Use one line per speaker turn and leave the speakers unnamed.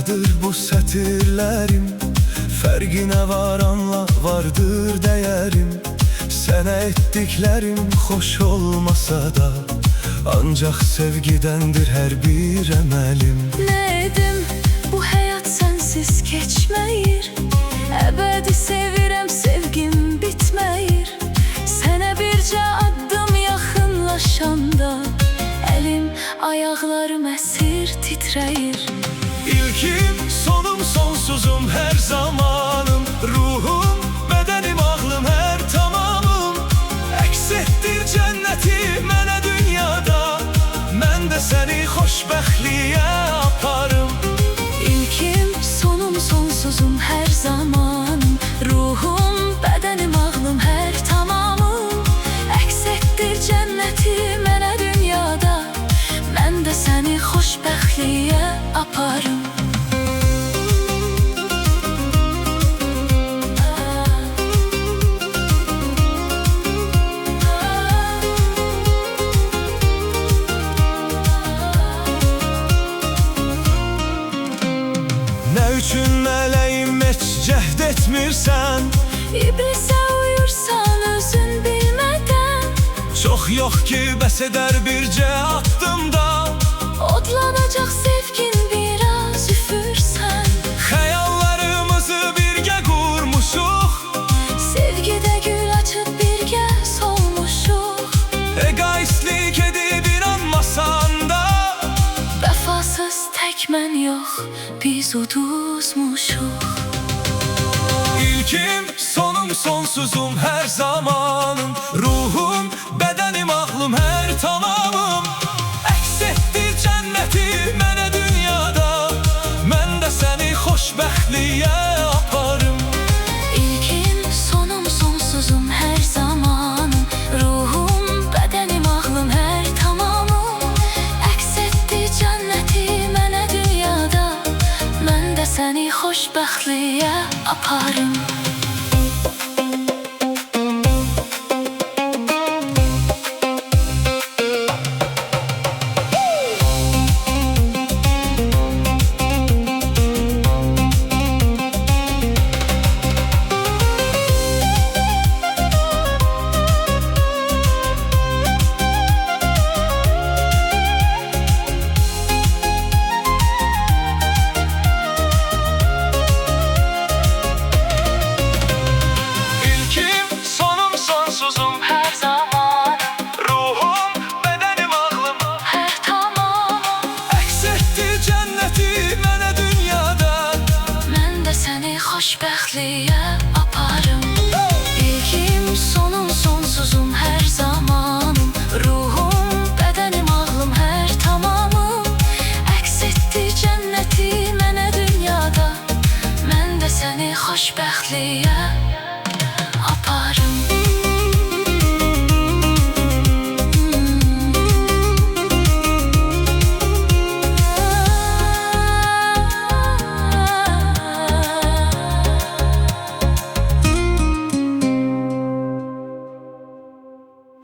Aylardır bu sətirlərim, fərqinə var anla, vardır dəyərim. Sənə etdiklərim xoş olmasa da, ancaq sevgidəndir hər bir əməlim.
Nə edim, bu həyat sənsiz keçməyir. Əbədi sevirəm, sevgim bitməyir. Sənə bircə addım yaxınlaşanda, əlim, ayaqlarım əsir titrəyir.
İlkim, sonum, sonsuzum, hər zamanım. Ruhum, bədənim, ağlım, hər tamamım. Əks etdir cənnəti mənə dünyada, mən də səni xoşbəxtliyə aparım.
İlkim, sonum, sonsuzum, hər zamanım. Ruhum, bədənim, ağlım, hər tamamım. Əks etdir cənnəti mənə dünyada, mən də səni xoşbəxtliyə aparım.
Nə üçün mələyim heç cəhd etmirsən?
İblisə uyursan özün bilmədən,
Çox yox ki, bəs edər bircə addımda.
odlanacaq sevgin biraz üfürsən.
Xəyallarımızı birgə qurmuşuq,
Sevgidə gül açıb birgə solmuşuq.
egoistlik edib inanmasan da.
Vəfasız tək mən yox, biz uduzmuşuq.
İlkim, sonum, sonsuzum, hər zamanım. Ruhum, bədənim, ağlım, hər tamamım. Əks etdir cənnəti mənə dünyada, mən də səni xoşbəxtliyə aparım.
İlkim, sonum, sonsuzum, hər zamanım. Ruhum, bədənim, ağlım, hər tamamım. Əks etdi cənnəti mənə dünyada, mən də səni xoşbəxtliyə aparım.
İlkim, sonum, sonsuzum, hər zamanım. Ruhum, bədənim, ağlım,
Hər tamamım,
əks etdir cənnəti mənə dünyada,
mən də səni xoşbəxtliyə